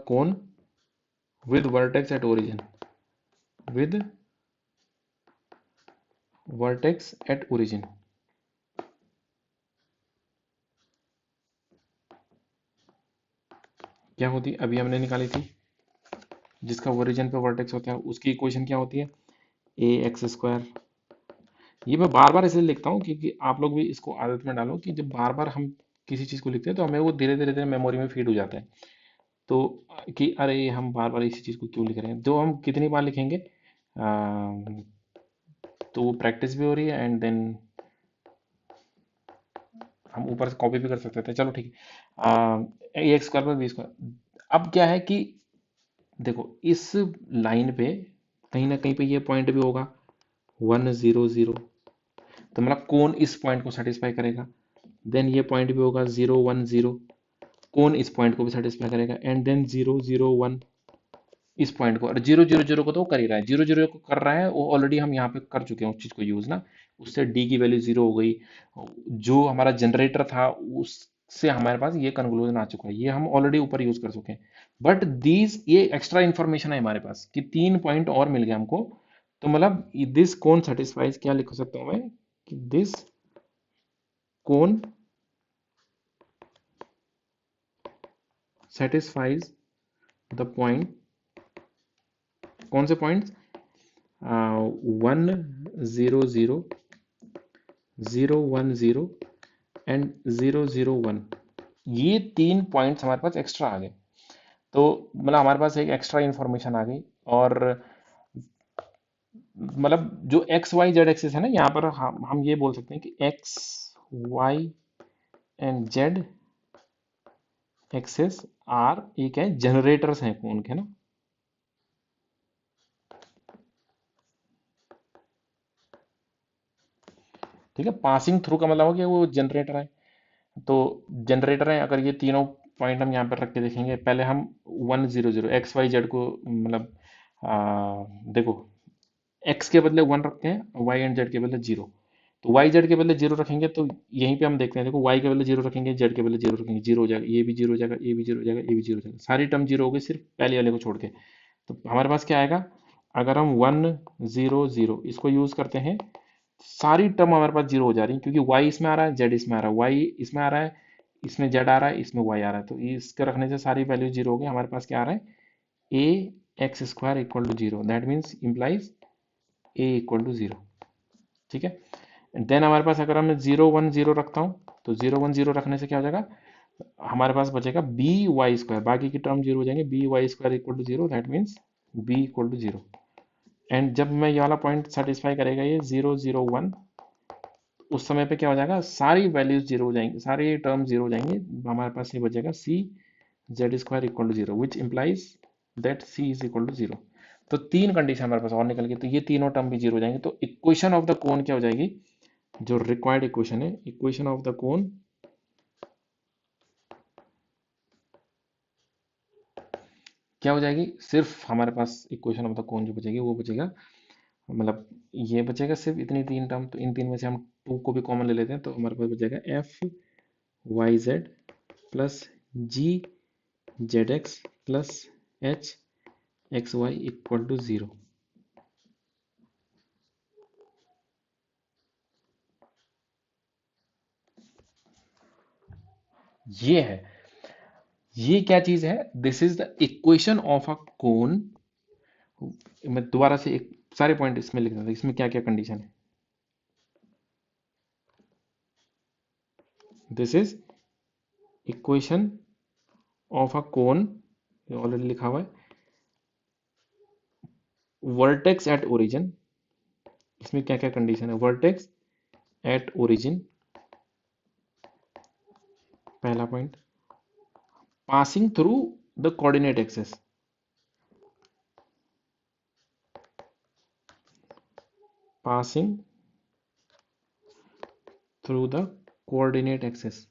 S1: cone with vertex at origin, with vertex at origin, क्या होती, अभी हमने निकाली थी, जिसका ओरिजिन पे वर्टेक्स होता है उसकी इक्वेशन क्या होती है? ए एक्स स्क्वायर। ये मैं बार बार इसलिए लिखता हूँ क्योंकि आप लोग भी इसको आदत में डालो कि जब बार बार हम किसी चीज़ को लिखते हैं तो हमें वो धीरे धीरे धीरे मेमोरी में फीड हो जाता है। तो कि अरे हम बार बार इसी चीज़ को क्यों लिख रहे हैं, जो हम कितनी बार लिखेंगे तो वो प्रैक्टिस भी हो रही है, एंड देन हम ऊपर से कॉपी भी कर सकते थे। चलो ठीक है, ए एक्स स्क्वायर पर बी स्क्वायर। अब क्या है कि देखो इस लाइन पे कहीं ना कहीं पे ये पॉइंट भी होगा 1 0 0, तो मतलब कौन इस पॉइंट को सेटिस्फाई करेगा। देन ये पॉइंट भी होगा 0 1 0, कौन इस पॉइंट को भी सेटिस्फाई करेगा, एंड देन 0 0 1 इस पॉइंट को, और 0 0 0 को तो वो कर ही रहा है, 0 0 को कर रहा है वो ऑलरेडी, हम यहाँ पे कर चुके हैं उस चीज को यूज ना। उससे डी की वैल्यू 0 हो गई, जो हमारा जनरेटर था उससे हमारे पास ये कंक्लूजन आ चुका है, ये हम ऑलरेडी ऊपर यूज कर चुके हैं। बट दीज ये एक्स्ट्रा इंफॉर्मेशन है हमारे पास कि 3 पॉइंट और मिल गया हमको। तो मतलब दिस कोन सेटिस्फाइज, क्या लिख सकता हूँ मैं कि this cone satisfies the point, कौन से पॉइंट? 1 0 0, 0 1 0 एंड 0 0 1, ये 3 पॉइंट्स हमारे पास एक्स्ट्रा आ गए। तो मतलब हमारे पास एक एक्स्ट्रा इंफॉर्मेशन आ गई। और मतलब जो एक्स वाई जेड एक्सिस है ना, यहाँ पर हम ये बोल सकते हैं कि x Y and z axis are, ये क्या है, जनरेटर्स हैं कौन के ना, ठीक है। पासिंग थ्रू का मतलब हो कि वो जनरेटर है। तो जनरेटर है, अगर ये तीनों पॉइंट हम यहाँ पर रख के देखेंगे, पहले हम 1 0 0 एक्स वाई जेड को, मतलब देखो एक्स के बदले 1 रखते हैं, वाई एंड जेड के बदले 0। तो वाई जेड के बदले 0 रखेंगे तो यहीं पे हम देखते हैं, देखो वाई के बदले 0 रखेंगे, जेड के बदले 0 रखेंगे, 0 हो जाएगा, ये भी 0 हो जाएगा, ये भी 0 हो जाएगा, ये भी 0 हो जाएगा, सारी टर्म 0 हो गई सिर्फ पहले वाले को छोड़ के। तो हमारे पास क्या आएगा, अगर हम 1 0 0 इसको यूज करते हैं, सारी टर्म हमारे पास 0 हो जा रही है, क्योंकि वाई इसमें आ रहा है, जेड इसमें आ रहा है, वाई इसमें आ रहा है, इसमें जेड आ रहा है, इसमें वाई आ रहा है, तो इसके रखने से सारी वैल्यू 0 हो गई। हमारे पास क्या आ रहा है, ए x square equal to 0, that means implies a equal to 0, ठीक है। देन हमारे पास अगर मैं 0 1 0 रखता हूँ, तो 0 1 0 रखने से क्या हो जाएगा, हमारे पास बचेगा बी वाई स्क्वायर, बाकी की टर्म 0 हो जाएंगे, B Y square equal to 0, that means B equal to 0। And जब मैं ये वाला पॉइंट सेटिस्फाई करेगा ये 0 0 1, उस समय पे क्या हो जाएगा, सारी वैल्यूज 0 हो जाएंगी, सारी टर्म 0 हो जाएंगी, हमारे पास ये बचेगा c Z square equal to 0, which implies that c is equal to 0। तो 3 कंडीशन हमारे पास और निकल गई, तो ये तीनों टर्म भी 0 हो जाएंगे। तो इक्वेशन ऑफ द कोन क्या हो जाएगी, जो रिक्वायर्ड इक्वेशन है, इक्वेशन ऑफ द कोन क्या हो जाएगी, सिर्फ हमारे पास इक्वेशन ऑफ द कौन जो बचेगी वो बचेगा, मतलब ये बचेगा सिर्फ इतनी तीन टर्म। तो इन तीन में से हम टू को भी कॉमन ले लेते हैं, तो हमारे पास बचेगा f Y Z plus g Z x plus h x y equal to 0। ये है, ये क्या चीज है, this is the equation of a cone. मैं दोबारा से एक सारे पॉइंट इसमें लिख देता हूं, इसमें क्या क्या कंडीशन है। This is equation of a cone, already लिखा हुआ है। वर्टेक्स एट ओरिजिन, इसमें क्या क्या कंडीशन है, वर्टेक्स एट ओरिजिन, पहला point. Passing through the coordinate axes, passing through the coordinate axes,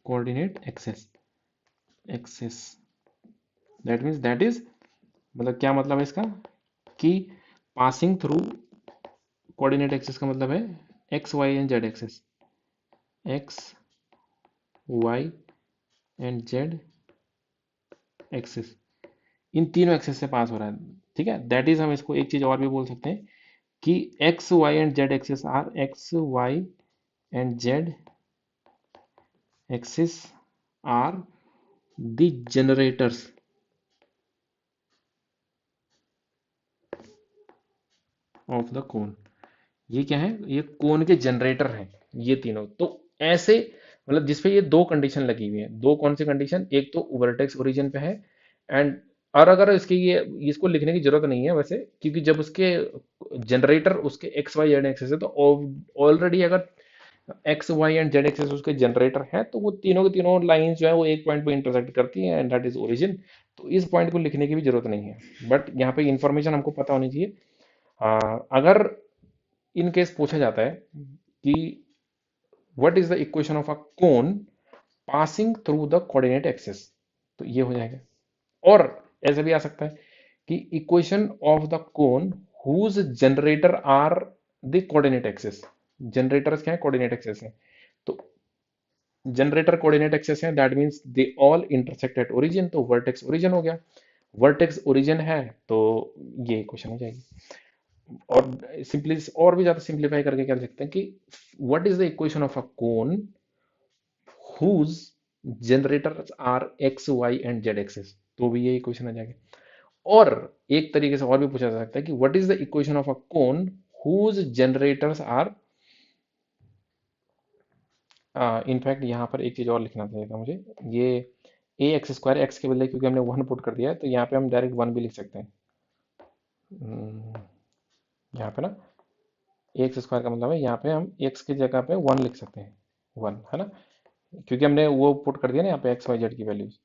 S1: coordinate axes, axes that means that is, मतलब क्या मतलब है इसका, कि पासिंग थ्रू कोऑर्डिनेट एक्सेस का मतलब है x Y and Z axes, x Y and Z axes, इन तीनों एक्सेस से पास हो रहा है। ठीक है, दैट इज, हम इसको एक चीज और भी बोल सकते हैं कि x Y and Z axes are, X Y and Z axes are the generators of the cone. ये क्या है, ये कोन के जनरेटर हैं ये तीनों। तो ऐसे, मतलब जिसपे ये दो कंडीशन लगी हुई है, दो कौन सी कंडीशन, एक तो वर्टेक्स ओरिजिन पे है एंड, और अगर इसके ये, इसको लिखने की जरूरत नहीं है वैसे, क्योंकि जब उसके जनरेटर उसके एक्स वाई जेड एक्सेस है, तो ऑलरेडी अगर X Y and Z axes उसके जनरेटर है, तो वो तीनों के तीनों लाइंस जो है वो एक पॉइंट पे इंटरसेक्ट करती है एंड दैट इज ओरिजिन। तो इस पॉइंट को लिखने की भी जरूरत नहीं है, बट यहाँ पे इंफॉर्मेशन हमको पता होनी चाहिए। अगर इन केस पूछा जाता है कि what is the equation of a cone passing through the coordinate axis, तो ये हो जाएगा। और ऐसे भी आ सकता है कि equation of the cone whose generator are the coordinate axis, generators क्या है, कोऑर्डिनेट एक्सिस है। तो जनरेटर कोऑर्डिनेट एक्सिस है, that means they all intersect at origin, तो वर्टेक्स ओरिजिन हो गया। वर्टेक्स ओरिजिन है तो ये इक्वेशन हो जाएगी। और सिंपली और भी ज्यादा सिंप्लीफाई करके क्या लिख सकते हैं कि what is the equation of a cone whose generators are x y and z axes, तो भी ये इक्वेशन आ जाएगा। और एक तरीके से और भी पूछा जा सकता है कि what is the equation of a cone whose generators are, in fact यहाँ पर एक चीज और लिखना चाहिए मुझे, ये ए एक्स स्क्वायर एक्स के बदले क्योंकि हमने वन पुट कर दिया है, तो यहाँ पे हम डायरेक्ट वन भी लिख सकते हैं। यहाँ पे ना ए एक्स स्क्वायर का मतलब है यहाँ पे हम एक्स की जगह पे वन लिख सकते हैं, वन है ना, क्योंकि हमने वो पुट कर दिया ना यहाँ पे एक्स वाई जेड की वैल्यूज।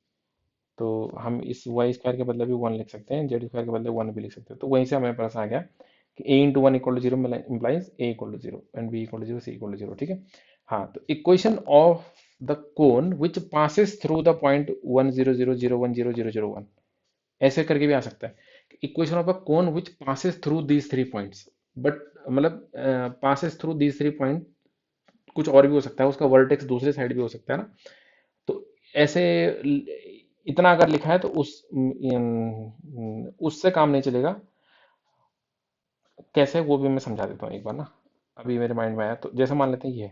S1: तो हम इस वाई स्क्वायर के बदले भी वन लिख सकते हैं, जेड स्क्वायर के बदले वन भी लिख सकते हैं। तो वहीं से हमें पास आ गया कि a into one equal to zero implies a equal to zero and b equal to zero, c equal to zero. ठीक है, हाँ, तो equation of the cone which passes through the point one zero zero zero one zero zero zero one, ऐसे करके भी आ सकता है। Equation of a cone which passes through these three points, but मतलब passes through these three point कुछ और भी हो सकता है, उसका वर्टेक्स दूसरे साइड भी हो सकता है ना। तो ऐसे इतना अगर लिखा है तो उससे काम नहीं चलेगा। कैसे, वो भी मैं समझा देता हूँ एक बार ना, अभी मेरे माइंड में आया। तो जैसे मान लेते हैं ये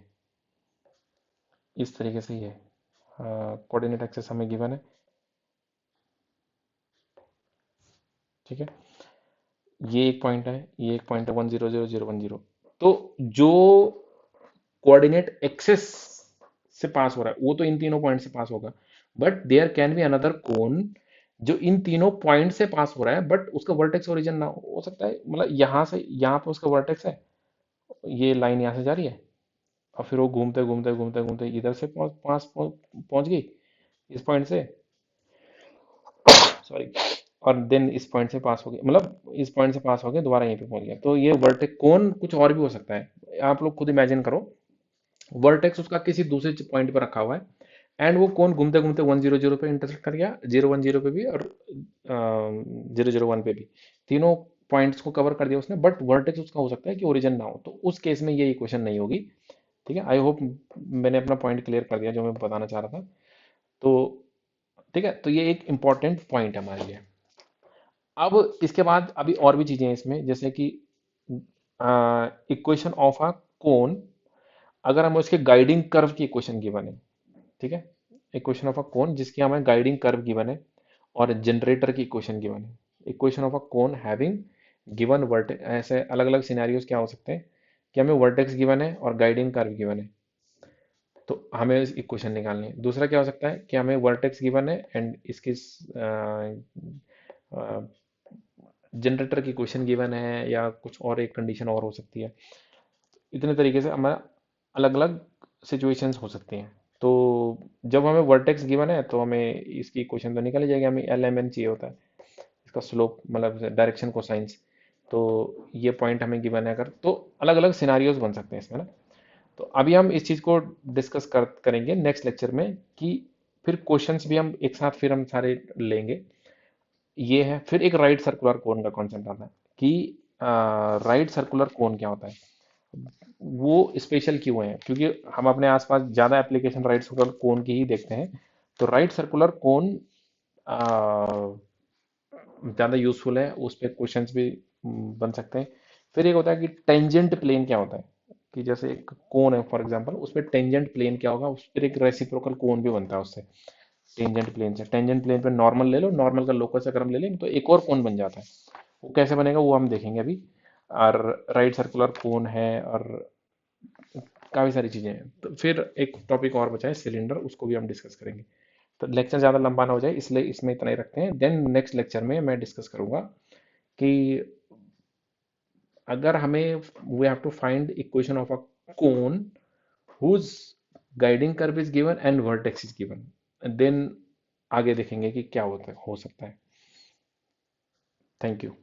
S1: इस तरीके से, ये कोऑर्डिनेट एक्सेस हमें गिवन है। ठीक है, ये एक पॉइंट है, ये एक पॉइंट है, one zero zero zero one zero. तो जो कोऑर्डिनेट एक्सेस से पास हो रहा है वो तो इन तीनों पॉइंट से पास होगा, but there can be another cone जो इन तीनों पॉइंट से पास हो रहा है बट उसका वर्टेक्स ओरिजिन ना हो सकता है, मतलब यहाँ से यहाँ पे उसका वर्टेक्स है, ये लाइन यहाँ से जा रही है और फिर वो घूमते घूमते घूमते घूमते इधर से पहुंच गई इस पॉइंट से, सॉरी, और देन इस पॉइंट से पास हो गया, मतलब इस पॉइंट से पास हो गया दोबारा यहीं पे पहुंच गया। तो ये वर्टेक्स कोन कुछ और भी हो सकता है, आप लोग खुद इमेजिन करो। वर्टेक्स उसका किसी दूसरे पॉइंट पर रखा हुआ है एंड वो कोन घूमते घूमते 100 पे इंटरसेक्ट कर गया, 010 पे भी, और 001 पे भी, तीनों पॉइंट्स को कवर कर दिया उसने, बट वर्टेक्स उसका हो सकता है कि ओरिजिन ना हो, तो उस केस में ये इक्वेशन नहीं होगी। ठीक है, आई होप मैंने अपना पॉइंट क्लियर कर दिया जो मैं बताना चाह रहा था। तो ठीक है, तो ये एक इम्पॉर्टेंट पॉइंट है हमारे लिए। अब इसके बाद अभी और भी चीजें हैं इसमें, जैसे कि इक्वेशन ऑफ अ कोन, अगर हम उसके गाइडिंग कर्व की इक्वेशन गिवन है, ठीक है, इक्वेशन ऑफ अ कोन जिसकी हमें गाइडिंग कर्व गिवन है, और जनरेटर की इक्वेशन गिवन है, equation of a cone having given vertex, ऐसे अलग अलग सिनेरियोज क्या हो सकते हैं कि हमें वर्टेक्स गिवन है और गाइडिंग कर्व गिवन है, तो हमें इक्वेशन निकालनी है। दूसरा क्या हो सकता है कि हमें वर्टेक्स गिवन है एंड इसकी जनरेटर की इक्वेशन गिवन है, या कुछ और एक कंडीशन और हो सकती है। इतने तरीके से हमारा अलग अलग सिचुएशंस हो सकती हैं। तो जब हमें वर्टेक्स गिवन है तो हमें इसकी इक्वेशन तो निकल ही जाएगी, हमें एल एम एन चाहिए होता है, इसका स्लोप मतलब डायरेक्शन कोसाइंस। तो ये पॉइंट हमें गिवन है, अगर तो अलग अलग सिनारियोज बन सकते हैं इसमें ना। तो अभी हम इस चीज़ को डिस्कस करेंगे नेक्स्ट लेक्चर में, कि फिर क्वेश्चंस भी हम एक साथ फिर हम सारे लेंगे। ये है, फिर एक राइट सर्कुलर कोन का कॉन्सेप्ट आता है कि राइट सर्कुलर कोन क्या होता है, वो स्पेशल क्यों है, क्योंकि हम अपने आसपास ज़्यादा एप्लीकेशन राइट सर्कुलर कोन की ही देखते हैं। तो राइट सर्कुलर कोन ज़्यादा यूजफुल है, उस पर क्वेश्चंस भी बन सकते हैं। फिर एक होता है कि टेंजेंट प्लेन क्या होता है, कि जैसे एक कोन है फॉर एग्जांपल, उस पर टेंजेंट प्लेन क्या होगा, उस पर एक रेसिप्रोकल कोन भी बनता है उससे, टेंजेंट प्लेन से। टेंजेंट प्लेन पे नॉर्मल ले लो, नॉर्मल का लोकस अगर हम ले लें तो एक और कोन बन जाता है। वो कैसे बनेगा वो हम देखेंगे अभी। और राइट सर्कुलर कोन है, और काफ़ी सारी चीज़ें हैं। तो फिर एक टॉपिक और बचा है सिलेंडर, उसको भी हम डिस्कस करेंगे। तो लेक्चर ज़्यादा लंबा ना हो जाए इसलिए इसमें इतना ही रखते हैं। देन नेक्स्ट लेक्चर में मैं डिस्कस करूंगा कि अगर हमें we have to find equation of a cone whose guiding curve is given and vertex is given, then आगे देखेंगे कि क्या होता है हो सकता है। Thank you.